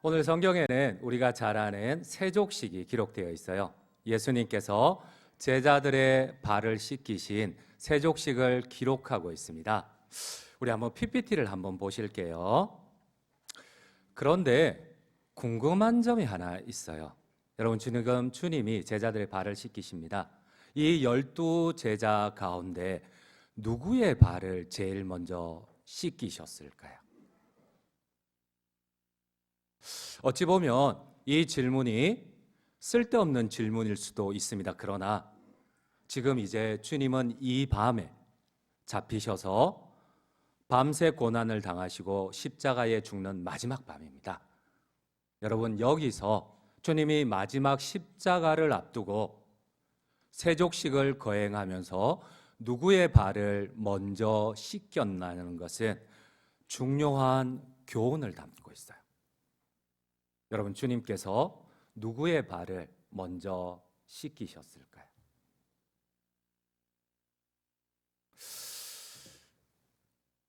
오늘 성경에는 우리가 잘 아는 세족식이 기록되어 있어요. 예수님께서 제자들의 발을 씻기신 세족식을 기록하고 있습니다. 우리 한번 PPT를 한번 보실게요. 그런데 궁금한 점이 하나 있어요. 여러분, 지금 주님이 제자들의 발을 씻기십니다. 이 12 제자 가운데 누구의 발을 제일 먼저 씻기셨을까요? 어찌 보면 이 질문이 쓸데없는 질문일 수도 있습니다. 그러나 지금 이제 주님은 이 밤에 잡히셔서 밤새 고난을 당하시고 십자가에 죽는 마지막 밤입니다. 여러분, 여기서 주님이 마지막 십자가를 앞두고 세족식을 거행하면서 누구의 발을 먼저 씻겼나는 것은 중요한 교훈을 담고 있어요. 여러분, 주님께서 누구의 발을 먼저 씻기셨을까요?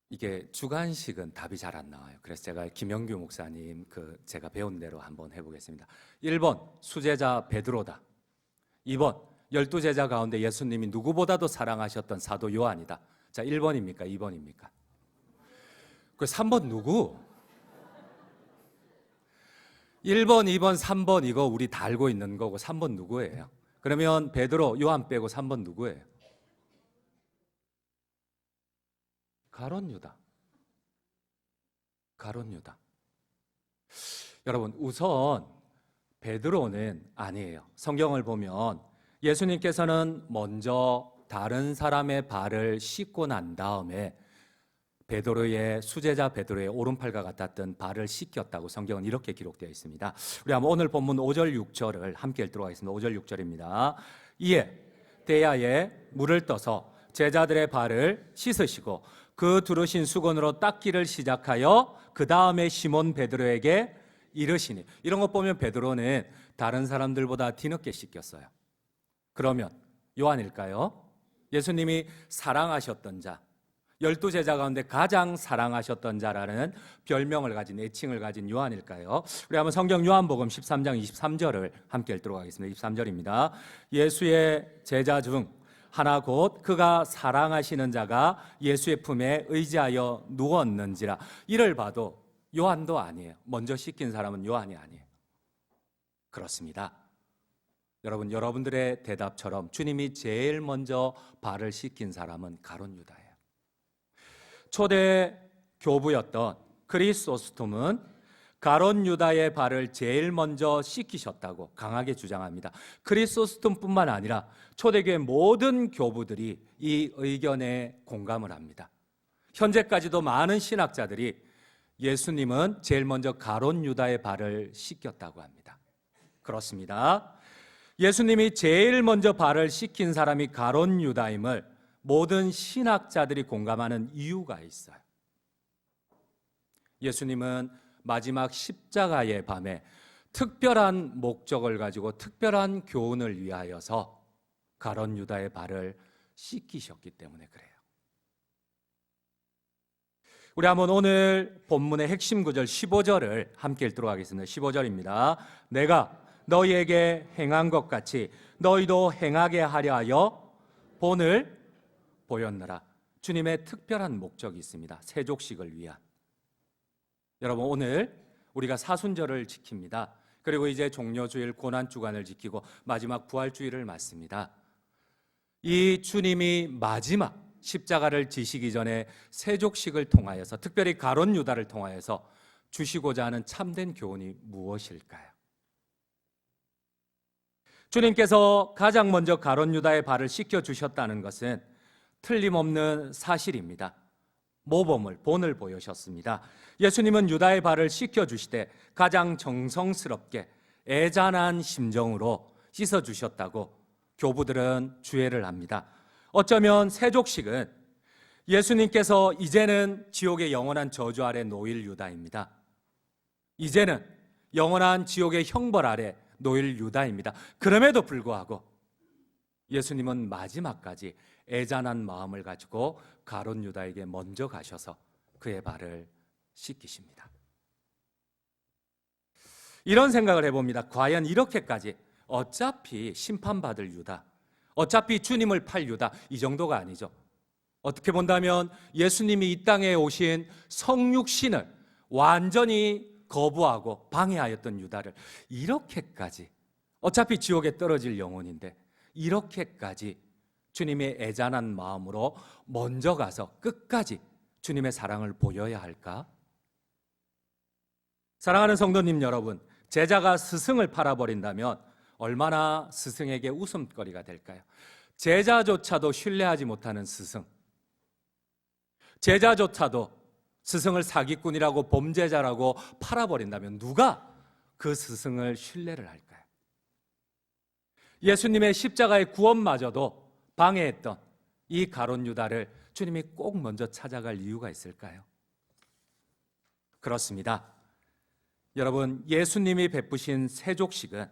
이게 주관식은 답이 잘 안 나와요. 그래서 제가 김영규 목사님 제가 배운 대로 한번 해보겠습니다. 1번 수제자 베드로다. 2번 12제자 가운데 예수님이 누구보다도 사랑하셨던 사도 요한이다. 자, 1번입니까? 2번입니까? 그 3번 누구? 1번, 2번, 3번 이거 우리 다 알고 있는 거고 3번 누구예요? 그러면 베드로, 요한 빼고 3번 누구예요? 가룟 유다. 가룟 유다. 여러분, 우선 베드로는 아니에요. 성경을 보면 예수님께서는 먼저 다른 사람의 발을 씻고 난 다음에 베드로의 수제자 베드로의 오른팔과 같았던 발을 씻겼다고 성경은 이렇게 기록되어 있습니다. 우리 한번 오늘 본문 5절 6절을 함께 읽도록 하겠습니다. 5절 6절입니다. 이에 대야에 물을 떠서 제자들의 발을 씻으시고 그 두르신 수건으로 닦기를 시작하여 그 다음에 시몬 베드로에게 이르시니. 이런 것 보면 베드로는 다른 사람들보다 뒤늦게 씻겼어요. 그러면 요한일까요? 예수님이 사랑하셨던 자, 12제자 가운데 가장 사랑하셨던 자라는 별명을 가진, 애칭을 가진 요한일까요? 우리 한번 성경 요한복음 13장 23절을 함께 읽도록 하겠습니다. 23절입니다. 예수의 제자 중 하나 곧 그가 사랑하시는 자가 예수의 품에 의지하여 누웠는지라. 이를 봐도 요한도 아니에요. 먼저 씻긴 사람은 요한이 아니에요. 그렇습니다. 여러분, 여러분들의 대답처럼 주님이 제일 먼저 발을 씻긴 사람은 가룟 유다예요. 초대 교부였던 크리소스톰은 가룟 유다의 발을 제일 먼저 씻기셨다고 강하게 주장합니다. 크리소스톰뿐만 아니라 초대교회 모든 교부들이 이 의견에 공감을 합니다. 현재까지도 많은 신학자들이 예수님은 제일 먼저 가룟 유다의 발을 씻겼다고 합니다. 그렇습니다. 예수님이 제일 먼저 발을 씻긴 사람이 가룟 유다임을 모든 신학자들이 공감하는 이유가 있어요. 예수님은 마지막 십자가의 밤에 특별한 목적을 가지고 특별한 교훈을 위하여서 가룟 유다의 발을 씻기셨기 때문에 그래요. 우리 한번 오늘 본문의 핵심 구절 15절을 함께 읽도록 하겠습니다. 15절입니다. 내가 너희에게 행한 것 같이 너희도 행하게 하려 하여 본을 보였느라. 주님의 특별한 목적이 있습니다. 세족식을 위한. 여러분, 오늘 우리가 사순절을 지킵니다. 그리고 이제 종려주일 고난주간을 지키고 마지막 부활주일을 맞습니다. 이 주님이 마지막 십자가를 지시기 전에 세족식을 통하여서, 특별히 가룟 유다를 통하여서 주시고자 하는 참된 교훈이 무엇일까요? 주님께서 가장 먼저 가룟 유다의 발을 씻겨 주셨다는 것은 틀림없는 사실입니다. 모범을, 본을 보여주셨습니다. 예수님은 유다의 발을 씻겨주시되 가장 정성스럽게 애잔한 심정으로 씻어주셨다고 교부들은 주의를 합니다. 어쩌면 세족식은 예수님께서 이제는 지옥의 영원한 저주 아래 놓일 유다입니다. 이제는 영원한 지옥의 형벌 아래 놓일 유다입니다. 그럼에도 불구하고 예수님은 마지막까지 애잔한 마음을 가지고 가룟 유다에게 먼저 가셔서 그의 발을 씻기십니다. 이런 생각을 해봅니다. 과연 이렇게까지 어차피 심판받을 유다, 어차피 주님을 팔 유다, 이 정도가 아니죠. 어떻게 본다면 예수님이 이 땅에 오신 성육신을 완전히 거부하고 방해하였던 유다를 이렇게까지, 어차피 지옥에 떨어질 영혼인데 이렇게까지 주님의 애잔한 마음으로 먼저 가서 끝까지 주님의 사랑을 보여야 할까? 사랑하는 성도님 여러분, 제자가 스승을 팔아버린다면 얼마나 스승에게 웃음거리가 될까요? 제자조차도 신뢰하지 못하는 스승, 제자조차도 스승을 사기꾼이라고 범죄자라고 팔아버린다면 누가 그 스승을 신뢰를 할까요? 예수님의 십자가의 구원마저도 방해했던 이 가룟 유다를 주님이 꼭 먼저 찾아갈 이유가 있을까요? 그렇습니다. 여러분, 예수님이 베푸신 세족식은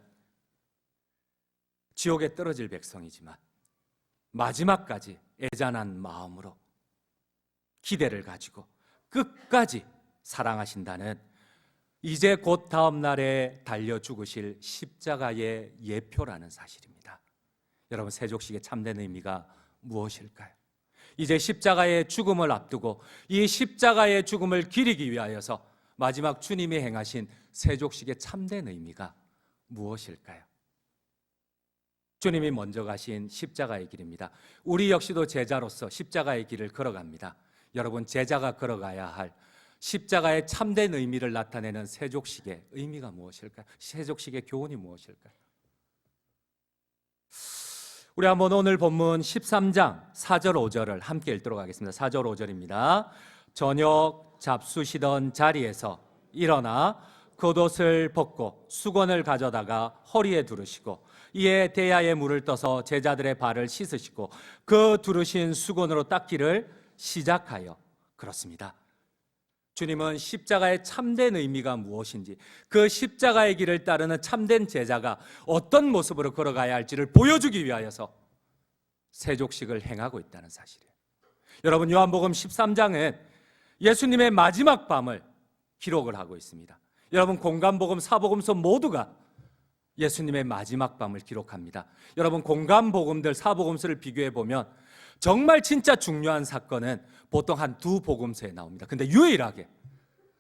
지옥에 떨어질 백성이지만 마지막까지 애잔한 마음으로 기대를 가지고 끝까지 사랑하신다는, 이제 곧 다음 날에 달려 죽으실 십자가의 예표라는 사실입니다. 여러분, 세족식의 참된 의미가 무엇일까요? 이제 십자가의 죽음을 앞두고 이 십자가의 죽음을 기리기 위하여서 마지막 주님이 행하신 세족식의 참된 의미가 무엇일까요? 주님이 먼저 가신 십자가의 길입니다. 우리 역시도 제자로서 십자가의 길을 걸어갑니다. 여러분, 제자가 걸어가야 할 십자가의 참된 의미를 나타내는 세족식의 의미가 무엇일까요? 세족식의 교훈이 무엇일까요? 우리 한번 오늘 본문 13장 4절 5절을 함께 읽도록 하겠습니다. 4절 5절입니다. 저녁 잡수시던 자리에서 일어나 겉옷을 벗고 수건을 가져다가 허리에 두르시고 이에 대야에 물을 떠서 제자들의 발을 씻으시고 그 두르신 수건으로 닦기를 시작하여, 그렇습니다. 주님은 십자가의 참된 의미가 무엇인지, 그 십자가의 길을 따르는 참된 제자가 어떤 모습으로 걸어가야 할지를 보여주기 위하여서 세족식을 행하고 있다는 사실이에요. 여러분, 요한복음 13장은 예수님의 마지막 밤을 기록을 하고 있습니다. 여러분, 공간복음, 사복음서 모두가 예수님의 마지막 밤을 기록합니다. 여러분, 공간복음들, 사복음서를 비교해 보면 정말 진짜 중요한 사건은 보통 한 두 복음서에 나옵니다. 근데 유일하게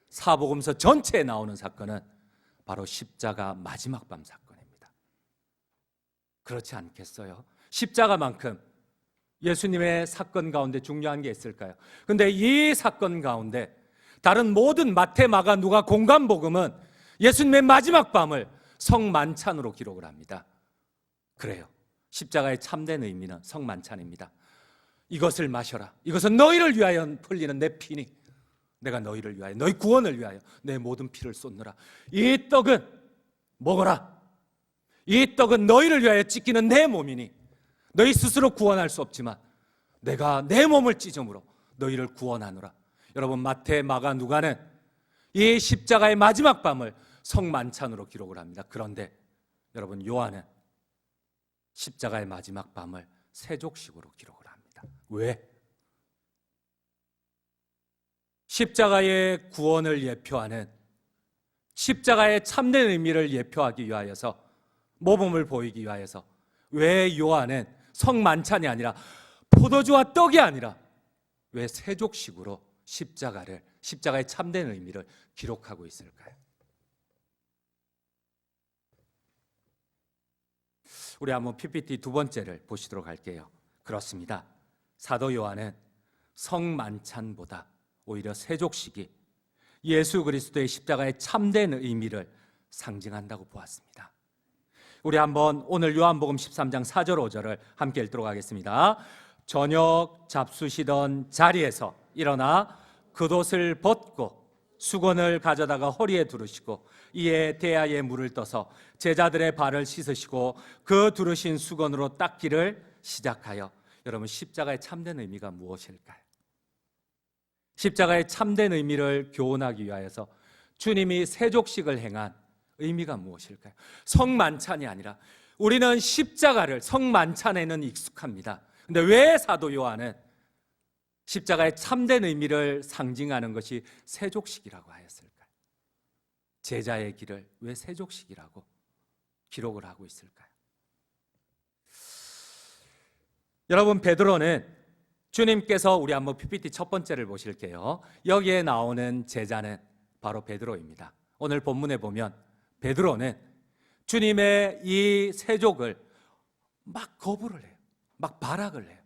사복음서 전체에 나오는 사건은 바로 십자가 마지막 밤 사건입니다. 그렇지 않겠어요? 십자가만큼 예수님의 사건 가운데 중요한 게 있을까요? 근데 이 사건 가운데 다른 모든 마태, 마가, 누가, 공간복음은 예수님의 마지막 밤을 성만찬으로 기록을 합니다. 그래요. 십자가의 참된 의미는 성만찬입니다. 이것을 마셔라. 이것은 너희를 위하여 흘리는 내 피니, 내가 너희를 위하여, 너희 구원을 위하여 내 모든 피를 쏟느라. 이 떡은 먹어라. 이 떡은 너희를 위하여 찢기는 내 몸이니 너희 스스로 구원할 수 없지만 내가 내 몸을 찢음으로 너희를 구원하노라. 여러분, 마태, 마가, 누가는 이 십자가의 마지막 밤을 성만찬으로 기록을 합니다. 그런데 여러분, 요한은 십자가의 마지막 밤을 세족식으로 기록을 합니다. 왜? 십자가의 구원을 예표하는, 십자가의 참된 의미를 예표하기 위하여서, 모범을 보이기 위하여서 왜 요한은 성만찬이 아니라, 포도주와 떡이 아니라 왜 세족식으로 십자가의 참된 의미를 기록하고 있을까요? 우리 한번 PPT 두 번째를 보시도록 할게요. 그렇습니다. 사도 요한은 성만찬보다 오히려 세족식이 예수 그리스도의 십자가의 참된 의미를 상징한다고 보았습니다. 우리 한번 오늘 요한복음 13장 4절 5절을 함께 읽도록 하겠습니다. 저녁 잡수시던 자리에서 일어나 겉옷을 벗고 수건을 가져다가 허리에 두르시고 이에 대야에 물을 떠서 제자들의 발을 씻으시고 그 두르신 수건으로 닦기를 시작하여. 여러분, 십자가의 참된 의미가 무엇일까요? 십자가의 참된 의미를 교훈하기 위하여서 주님이 세족식을 행한 의미가 무엇일까요? 성만찬이 아니라, 우리는 십자가를 성만찬에는 익숙합니다. 근데 왜 사도 요한은 십자가의 참된 의미를 상징하는 것이 세족식이라고 하였을까요? 제자의 길을 왜 세족식이라고 기록을 하고 있을까요? 여러분, 베드로는 주님께서, 우리 한번 PPT 첫 번째를 보실게요. 여기에 나오는 제자는 바로 베드로입니다. 오늘 본문에 보면 베드로는 주님의 이 세족을 막 거부를 해요. 막 발악을 해요.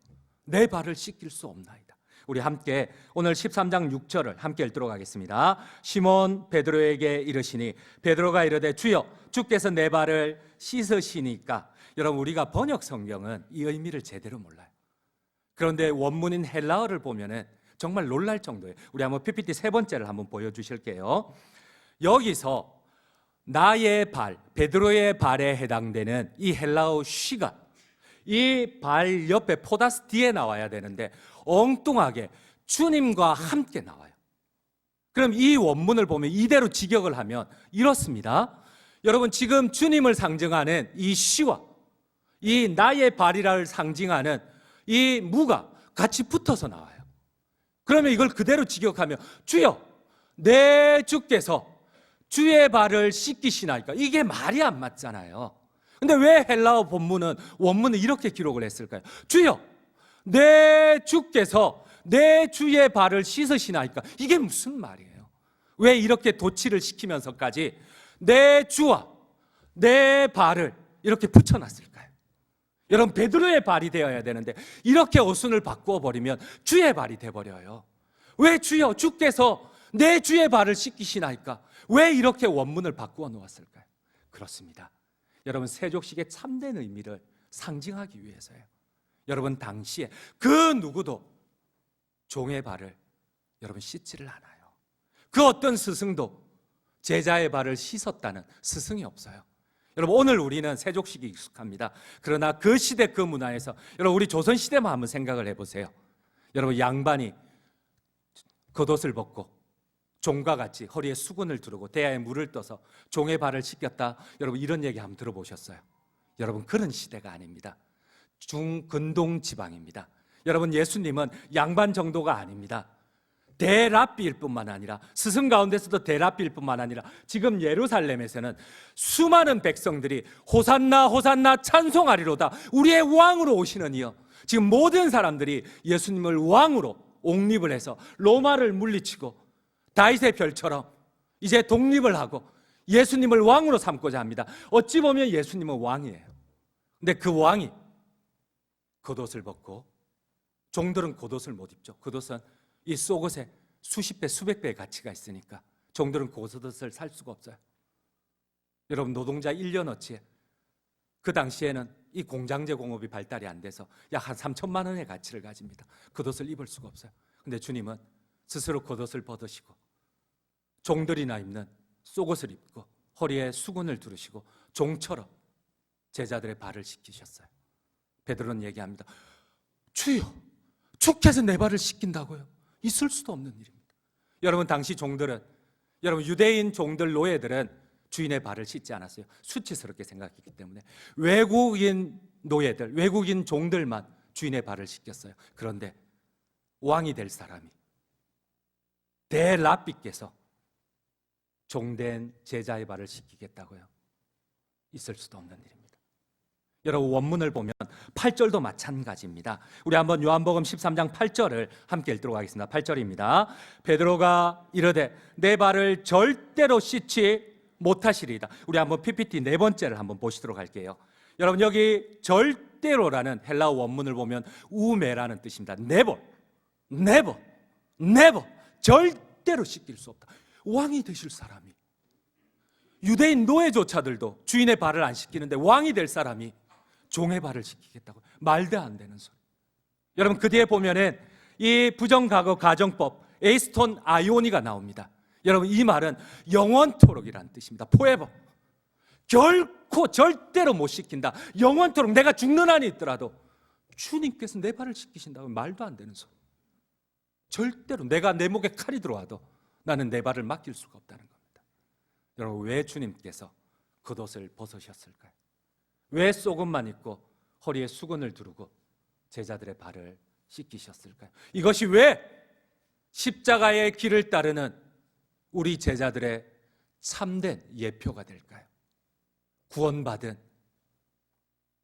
내 발을 씻길 수 없나이다. 우리 함께 오늘 13장 6절을 함께 읽도록 하겠습니다. 시몬 베드로에게 이르시니 베드로가 이르되 주여 주께서 내 발을 씻으시니까. 여러분, 우리가 번역 성경은 이 의미를 제대로 몰라요. 그런데 원문인 헬라어를 보면은 정말 놀랄 정도예요. 우리 한번 PPT 세 번째를 한번 보여주실게요. 여기서 나의 발, 베드로의 발에 해당되는 이 헬라어 쉬가 이 발 옆에 포다스 뒤에 나와야 되는데 엉뚱하게 주님과 함께 나와요. 그럼 이 원문을 보면 이대로 직역을 하면 이렇습니다. 여러분, 지금 주님을 상징하는 이 쉬와 이 나의 발이라를 상징하는 이 무가 같이 붙어서 나와요. 그러면 이걸 그대로 직역하면 주여 내 주께서 주의 발을 씻기시나이까. 이게 말이 안 맞잖아요. 근데 왜 헬라어 원문은 이렇게 기록을 했을까요? 주여 내 주께서 내 주의 발을 씻으시나이까. 이게 무슨 말이에요? 왜 이렇게 도치를 시키면서까지 내 주와 내 발을 이렇게 붙여놨을까요? 여러분, 베드로의 발이 되어야 되는데 이렇게 어순을 바꾸어 버리면 주의 발이 돼버려요. 왜 주여 주께서 내 주의 발을 씻기시나이까? 왜 이렇게 원문을 바꾸어 놓았을까요? 그렇습니다. 여러분, 세족식의 참된 의미를 상징하기 위해서예요. 여러분, 당시에 그 누구도 종의 발을 여러분 씻지를 않아요. 그 어떤 스승도 제자의 발을 씻었다는 스승이 없어요. 여러분, 오늘 우리는 세족식이 익숙합니다. 그러나 그 시대 그 문화에서 여러분, 우리 조선시대만 한번 생각을 해보세요. 여러분, 양반이 겉옷을 벗고 종과 같이 허리에 수건을 두르고 대야에 물을 떠서 종의 발을 씻겼다. 여러분, 이런 얘기 한번 들어보셨어요? 여러분, 그런 시대가 아닙니다. 중근동 지방입니다. 여러분, 예수님은 양반 정도가 아닙니다. 대랍비일 뿐만 아니라, 스승 가운데서도 대랍비일 뿐만 아니라 지금 예루살렘에서는 수많은 백성들이 호산나 호산나 찬송하리로다, 우리의 왕으로 오시는 이여. 지금 모든 사람들이 예수님을 왕으로 옹립을 해서 로마를 물리치고 다윗의 별처럼 이제 독립을 하고 예수님을 왕으로 삼고자 합니다. 어찌 보면 예수님은 왕이에요. 근데 그 왕이 겉옷을 벗고, 종들은 겉옷을 못 입죠. 겉옷은 이 속옷에 수십 배, 수백 배의 가치가 있으니까 종들은 겉옷을 살 수가 없어요. 여러분, 노동자 1년어치에 그 당시에는 이 공장제 공업이 발달이 안 돼서 약 한 3천만 원의 가치를 가집니다. 겉옷을 입을 수가 없어요. 근데 주님은 스스로 겉옷을 벗으시고 종들이나 입는 속옷을 입고 허리에 수건을 두르시고 종처럼 제자들의 발을 씻기셨어요. 베드로는 얘기합니다. 주여, 주께서 내 발을 씻긴다고요? 있을 수도 없는 일입니다. 여러분, 당시 종들은, 여러분, 유대인 종들, 노예들은 주인의 발을 씻지 않았어요. 수치스럽게 생각했기 때문에. 외국인 노예들, 외국인 종들만 주인의 발을 씻겼어요. 그런데 왕이 될 사람이, 대랍비께서 종된 제자의 발을 씻기겠다고요? 있을 수도 없는 일입니다. 여러분, 원문을 보면 8절도 마찬가지입니다. 우리 한번 요한복음 13장 8절을 함께 읽도록 하겠습니다. 8절입니다. 베드로가 이르되 내 발을 절대로 씻지 못하시리이다. 우리 한번 PPT 네 번째를 한번 보시도록 할게요. 여러분, 여기 절대로라는 헬라어 원문을 보면 우메라는 뜻입니다. never, never, never. 절대로 씻길 수 없다. 왕이 되실 사람이, 유대인 노예조차들도 주인의 발을 안 씻기는데 왕이 될 사람이 종의 발을 씻기겠다고. 말도 안 되는 소리. 여러분, 그 뒤에 보면은 이 부정과거 가정법 에이스톤 아이오니가 나옵니다. 여러분, 이 말은 영원토록이라는 뜻입니다. forever. 결코 절대로 못 씻긴다. 영원토록 내가 죽는 한이 있더라도 주님께서 내 발을 씻기신다고. 말도 안 되는 소리. 절대로 내가 내 목에 칼이 들어와도 나는 내 발을 맡길 수가 없다는 겁니다. 여러분, 왜 주님께서 겉옷을 벗으셨을까요? 왜 속옷만 입고 허리에 수건을 두르고 제자들의 발을 씻기셨을까요? 이것이 왜 십자가의 길을 따르는 우리 제자들의 참된 예표가 될까요? 구원받은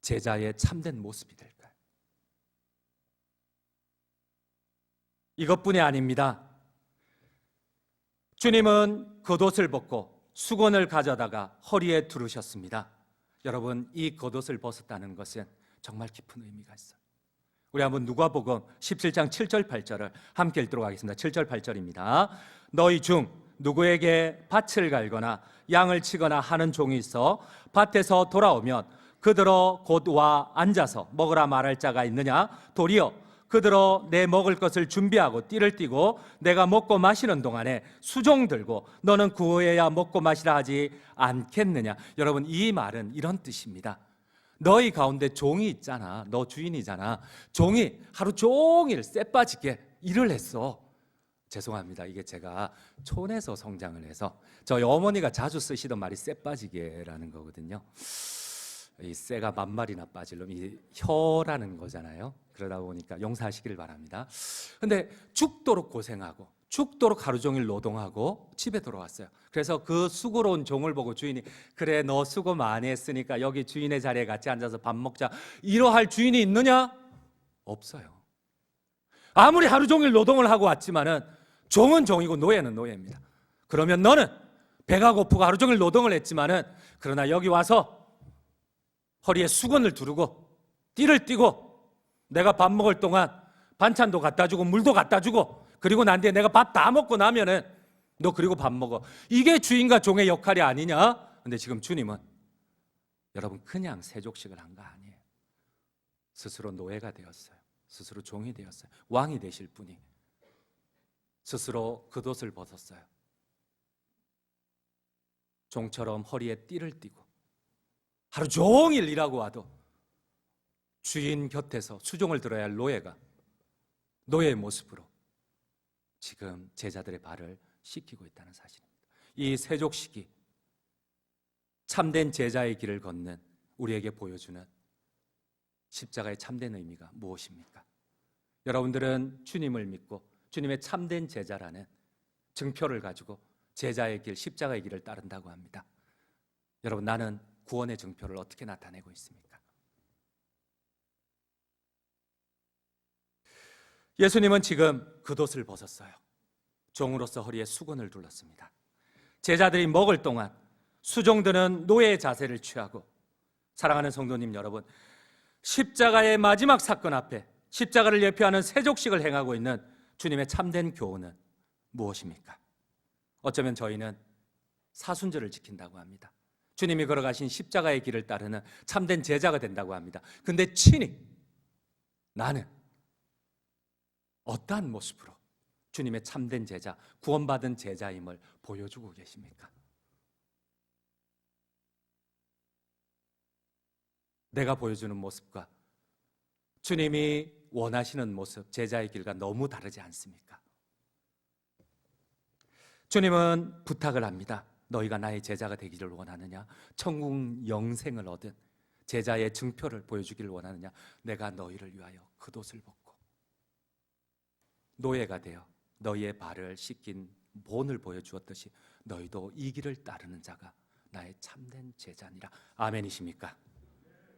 제자의 참된 모습이 될까요? 이것뿐이 아닙니다. 주님은 겉옷을 벗고 수건을 가져다가 허리에 두르셨습니다. 여러분, 이 겉옷을 벗었다는 것은 정말 깊은 의미가 있어요. 우리 한번 누가복음 17장 7절 8절을 함께 읽도록 하겠습니다. 7절 8절입니다. 너희 중 누구에게 밭을 갈거나 양을 치거나 하는 종이 있어 밭에서 돌아오면 그들어 곧 와 앉아서 먹으라 말할 자가 있느냐? 도리어 그들어 내 먹을 것을 준비하고 띠를 띠고 내가 먹고 마시는 동안에 수종 들고 너는 그 후에야 먹고 마시라 하지 않겠느냐? 여러분, 이 말은 이런 뜻입니다. 너희 가운데 종이 있잖아. 너 주인이잖아. 종이 하루 종일 쎄빠지게 일을 했어. 죄송합니다. 이게 제가 촌에서 성장을 해서 저희 어머니가 자주 쓰시던 말이 쎄빠지게라는 거거든요. 이 쇠가 만마리나 빠질 놈, 이 혀라는 거잖아요. 그러다 보니까 용서하시기를 바랍니다. 근데 죽도록 고생하고 죽도록 하루 종일 노동하고 집에 돌아왔어요. 그래서 그 수고로운 종을 보고 주인이 그래 너 수고 많이 했으니까 여기 주인의 자리에 같이 앉아서 밥 먹자 이러할 주인이 있느냐? 없어요. 아무리 하루 종일 노동을 하고 왔지만은 종은 종이고 노예는 노예입니다. 그러면 너는 배가 고프고 하루 종일 노동을 했지만은 그러나 여기 와서 허리에 수건을 두르고 띠를 띠고 내가 밥 먹을 동안 반찬도 갖다 주고 물도 갖다 주고 그리고 난 뒤에 내가 밥 다 먹고 나면은 너 그리고 밥 먹어. 이게 주인과 종의 역할이 아니냐? 근데 지금 주님은 여러분 그냥 세족식을 한 거 아니에요. 스스로 노예가 되었어요. 스스로 종이 되었어요. 왕이 되실 분이 스스로 겉옷을 벗었어요. 종처럼 허리에 띠를 띠고 하루 종일 일하고 와도 주인 곁에서 수종을 들어야 할 노예가 노예의 모습으로 지금 제자들의 발을 씻기고 있다는 사실입니다. 이 세족식이 참된 제자의 길을 걷는 우리에게 보여주는 십자가의 참된 의미가 무엇입니까? 여러분들은 주님을 믿고 주님의 참된 제자라는 증표를 가지고 제자의 길, 십자가의 길을 따른다고 합니다. 여러분, 나는 구원의 증표를 어떻게 나타내고 있습니까? 예수님은 지금 겉옷을 벗었어요. 종으로서 허리에 수건을 둘렀습니다. 제자들이 먹을 동안 수종들은 노예의 자세를 취하고, 사랑하는 성도님 여러분, 십자가의 마지막 사건 앞에 십자가를 예표하는 세족식을 행하고 있는 주님의 참된 교훈은 무엇입니까? 어쩌면 저희는 사순절을 지킨다고 합니다. 주님이 걸어가신 십자가의 길을 따르는 참된 제자가 된다고 합니다. 근데 친히 나는 어떠한 모습으로 주님의 참된 제자, 구원받은 제자임을 보여주고 계십니까? 내가 보여주는 모습과 주님이 원하시는 모습, 제자의 길과 너무 다르지 않습니까? 주님은 부탁을 합니다. 너희가 나의 제자가 되기를 원하느냐? 천국 영생을 얻은 제자의 증표를 보여주기를 원하느냐? 내가 너희를 위하여 겉옷을 벗고 노예가 되어 너희의 발을 씻긴 본을 보여주었듯이 너희도 이 길을 따르는 자가 나의 참된 제자니라. 아멘이십니까?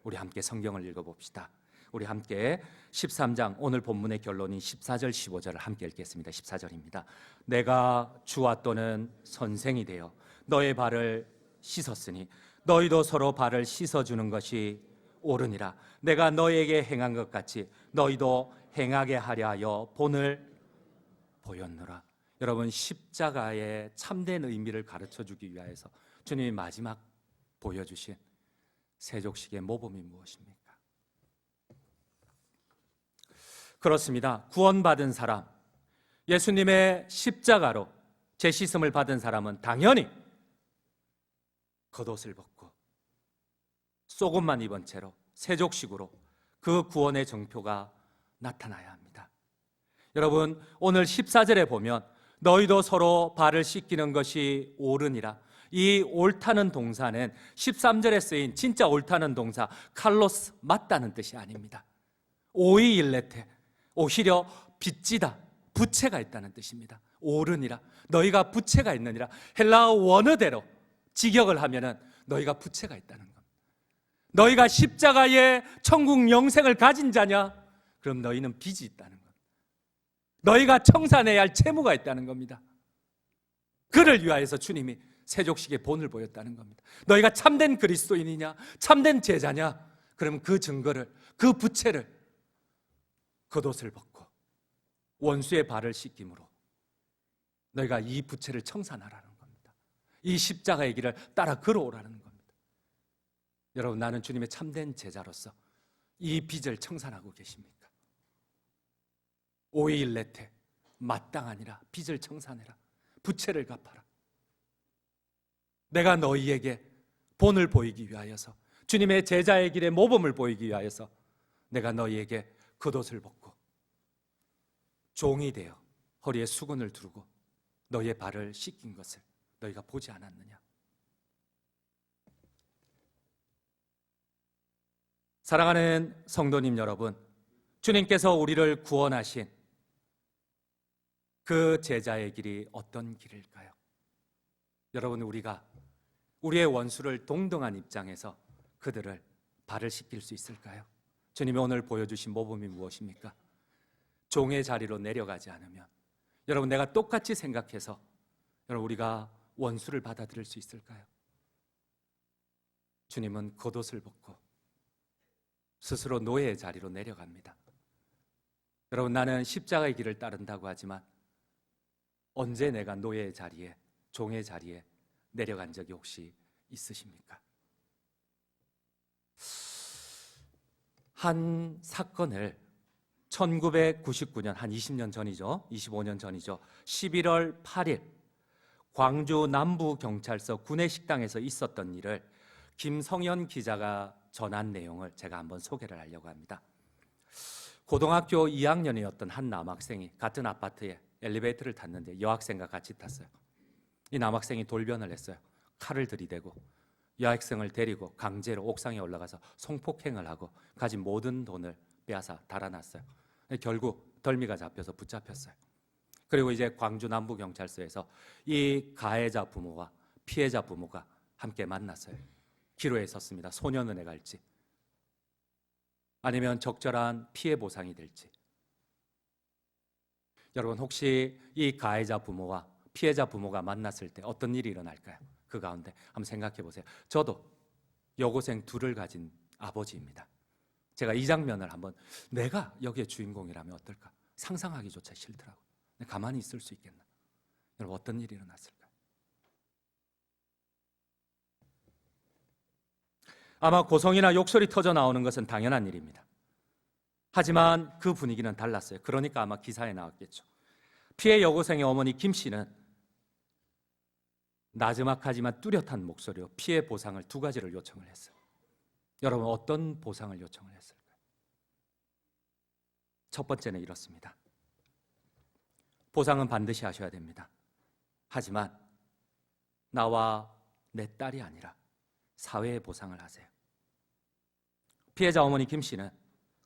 우리 함께 성경을 읽어봅시다. 우리 함께 13장 오늘 본문의 결론인 14절 15절을 함께 읽겠습니다. 14절입니다. 내가 주와 또는 선생이 되어 너의 발을 씻었으니 너희도 서로 발을 씻어주는 것이 옳으니라. 내가 너희에게 행한 것 같이 너희도 행하게 하려 하여 본을 보였노라. 여러분, 십자가의 참된 의미를 가르쳐주기 위하여서 주님이 마지막 보여주신 세족식의 모범이 무엇입니까? 그렇습니다. 구원받은 사람, 예수님의 십자가로 제씻음을 받은 사람은 당연히 겉옷을 벗고 속옷만 입은 채로 세족식으로 그 구원의 정표가 나타나야 합니다. 여러분, 오늘 14절에 보면 너희도 서로 발을 씻기는 것이 옳으니라. 이 옳다는 동사는 13절에 쓰인 진짜 옳다는 동사 칼로스, 맞다는 뜻이 아닙니다. 오이일레테, 오히려 빚지다, 부채가 있다는 뜻입니다. 옳으니라, 너희가 부채가 있느니라. 헬라어 원어대로 직역을 하면은 너희가 부채가 있다는 겁니다. 너희가 십자가의 천국 영생을 가진 자냐? 그럼 너희는 빚이 있다는 겁니다. 너희가 청산해야 할 채무가 있다는 겁니다. 그를 위하여서 주님이 세족식의 본을 보였다는 겁니다. 너희가 참된 그리스도인이냐, 참된 제자냐? 그럼 그 증거를, 그 부채를, 겉옷을 벗고 원수의 발을 씻김으로 너희가 이 부채를 청산하라는 겁니다. 이 십자가의 길을 따라 걸어오라는 겁니다. 여러분, 나는 주님의 참된 제자로서 이 빚을 청산하고 계십니까? 오이일레테, 마땅하니라. 빚을 청산해라. 부채를 갚아라. 내가 너희에게 본을 보이기 위하여서, 주님의 제자의 길에 모범을 보이기 위하여서 내가 너희에게 겉옷을 벗고 종이 되어 허리에 수건을 두르고 너희의 발을 씻긴 것을 너희가 보지 않았느냐? 사랑하는 성도님 여러분, 주님께서 우리를 구원하신 그 제자의 길이 어떤 길일까요? 여러분, 우리가 우리의 원수를 동등한 입장에서 그들을 발을 씻길 수 있을까요? 주님이 오늘 보여주신 모범이 무엇입니까? 종의 자리로 내려가지 않으면, 여러분, 내가 똑같이 생각해서 여러분, 우리가 원수를 받아들일 수 있을까요? 주님은 겉옷을 벗고 스스로 노예의 자리로 내려갑니다. 여러분, 나는 십자가의 길을 따른다고 하지만 언제 내가 노예의 자리에, 종의 자리에 내려간 적이 혹시 있으십니까? 한 사건을 1999년, 한 20년 전이죠. 25년 전이죠. 11월 8일 광주 남부경찰서 구내식당에서 있었던 일을 김성현 기자가 전한 내용을 제가 한번 소개를 하려고 합니다. 고등학교 2학년이었던 한 남학생이 같은 아파트에 엘리베이터를 탔는데 여학생과 같이 탔어요. 이 남학생이 돌변을 했어요. 칼을 들이대고 여학생을 데리고 강제로 옥상에 올라가서 성폭행을 하고 가진 모든 돈을 빼앗아 달아났어요. 결국 덜미가 잡혀서 붙잡혔어요. 그리고 이제 광주 남부경찰서에서 이 가해자 부모와 피해자 부모가 함께 만났어요. 기로에 섰습니다. 소년은혜 갈지 아니면 적절한 피해 보상이 될지. 여러분, 혹시 이 가해자 부모와 피해자 부모가 만났을 때 어떤 일이 일어날까요? 그 가운데 한번 생각해 보세요. 저도 여고생 둘을 가진 아버지입니다. 제가 이 장면을 한번, 내가 여기에 주인공이라면 어떨까? 상상하기조차 싫더라고요. 가만히 있을 수 있겠나? 여러분, 어떤 일이 일어났을까요? 아마 고성이나 욕설이 터져 나오는 것은 당연한 일입니다. 하지만 그 분위기는 달랐어요. 그러니까 아마 기사에 나왔겠죠. 피해 여고생의 어머니 김 씨는 나지막하지만 뚜렷한 목소리로 피해 보상을 두 가지를 요청을 했어요. 여러분, 어떤 보상을 요청을 했을까요? 첫 번째는 이렇습니다. 보상은 반드시 하셔야 됩니다. 하지만 나와 내 딸이 아니라 사회에 보상을 하세요. 피해자 어머니 김 씨는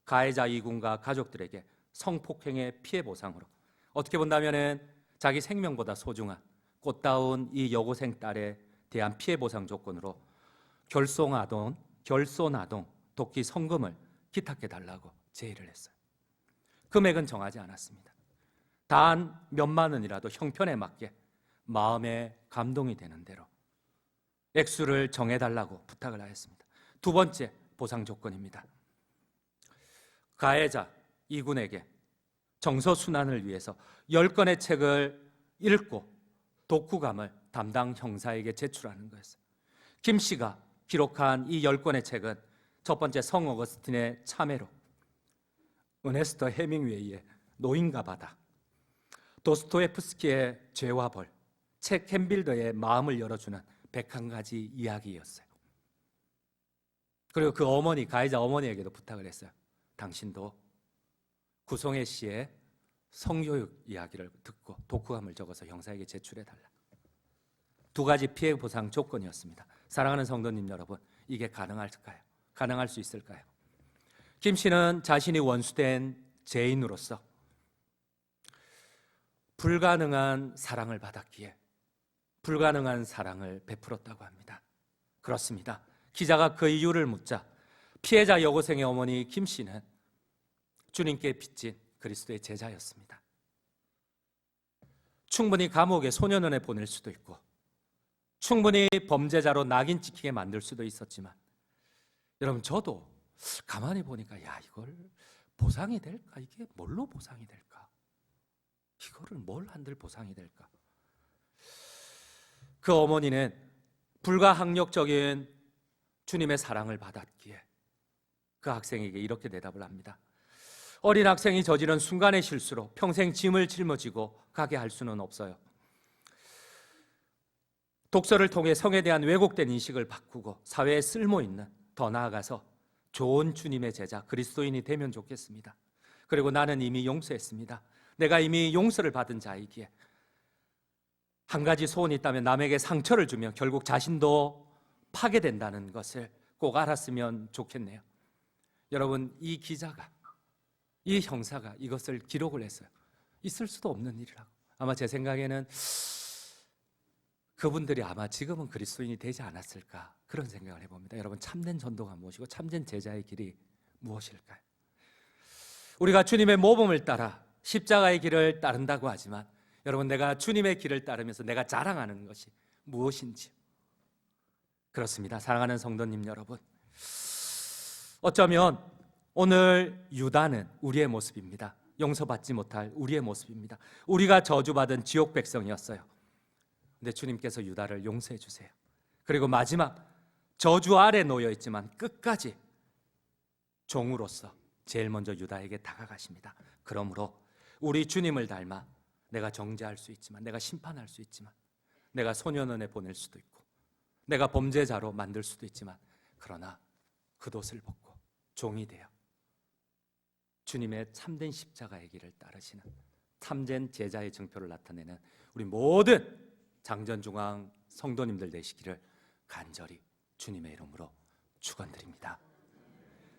가해자 이군과 가족들에게 성폭행의 피해 보상으로, 어떻게 본다면 자기 생명보다 소중한 꽃다운 이 여고생 딸에 대한 피해 보상 조건으로 결손아동, 도끼 성금을 기탁해달라고 제의를 했어요. 금액은 정하지 않았습니다. 단 몇만 원이라도 형편에 맞게 마음에 감동이 되는 대로 액수를 정해달라고 부탁을 하였습니다. 두 번째 보상 조건입니다. 가해자 이군에게 정서순환을 위해서 10권의 책을 읽고 독후감을 담당 형사에게 제출하는 거였어요. 김 씨가 기록한 이 10권의 책은 첫 번째 성 어거스틴의 참회로, 어네스터 헤밍웨이의 노인과 바다, 도스토옙스키의 죄와 벌, 책 캔빌더의 마음을 열어주는 101가지 이야기였어요. 그리고 그 어머니, 가해자 어머니에게도 부탁을 했어요. 당신도 구송혜 씨의 성교육 이야기를 듣고 독후감을 적어서 형사에게 제출해달라. 두 가지 피해 보상 조건이었습니다. 사랑하는 성도님 여러분, 이게 가능할까요? 가능할 수 있을까요? 김 씨는 자신이 원수된 죄인으로서 불가능한 사랑을 받았기에 불가능한 사랑을 베풀었다고 합니다. 그렇습니다. 기자가 그 이유를 묻자 피해자 여고생의 어머니 김 씨는 주님께 빚진 그리스도의 제자였습니다. 충분히 감옥에 소년원에 보낼 수도 있고 충분히 범죄자로 낙인 찍히게 만들 수도 있었지만 여러분, 저도 가만히 보니까 이걸 보상이 될까? 이게 뭘로 보상이 될까? 이거를 뭘 한들 보상이 될까? 그 어머니는 불가항력적인 주님의 사랑을 받았기에 그 학생에게 이렇게 대답을 합니다. 어린 학생이 저지른 순간의 실수로 평생 짐을 짊어지고 가게 할 수는 없어요. 독서를 통해 성에 대한 왜곡된 인식을 바꾸고 사회에 쓸모있는, 더 나아가서 좋은 주님의 제자 그리스도인이 되면 좋겠습니다. 그리고 나는 이미 용서했습니다. 내가 이미 용서를 받은 자이기에 한 가지 소원이 있다면 남에게 상처를 주면 결국 자신도 파괴된다는 것을 꼭 알았으면 좋겠네요. 여러분, 이 기자가, 이 형사가 이것을 기록을 했어요. 있을 수도 없는 일이라고. 아마 제 생각에는 그분들이 아마 지금은 그리스도인이 되지 않았을까, 그런 생각을 해봅니다. 여러분, 참된 전도가 무엇이고 참된 제자의 길이 무엇일까요? 우리가 주님의 모범을 따라 십자가의 길을 따른다고 하지만 여러분, 내가 주님의 길을 따르면서 내가 자랑하는 것이 무엇인지. 그렇습니다. 사랑하는 성도님 여러분, 어쩌면 오늘 유다는 우리의 모습입니다. 용서받지 못할 우리의 모습입니다. 우리가 저주받은 지옥 백성이었어요. 근데 주님께서 유다를 용서해 주세요. 그리고 마지막, 저주 아래 놓여 있지만 끝까지 종으로서 제일 먼저 유다에게 다가가십니다. 그러므로 우리 주님을 닮아 내가 정죄할 수 있지만, 내가 심판할 수 있지만, 내가 소년원에 보낼 수도 있고, 내가 범죄자로 만들 수도 있지만, 그러나 겉옷을 벗고 종이 되어 주님의 참된 십자가의 길을 따르시는 참된 제자의 증표를 나타내는 우리 모든 장전중앙 성도님들 되시기를 간절히 주님의 이름으로 축원드립니다.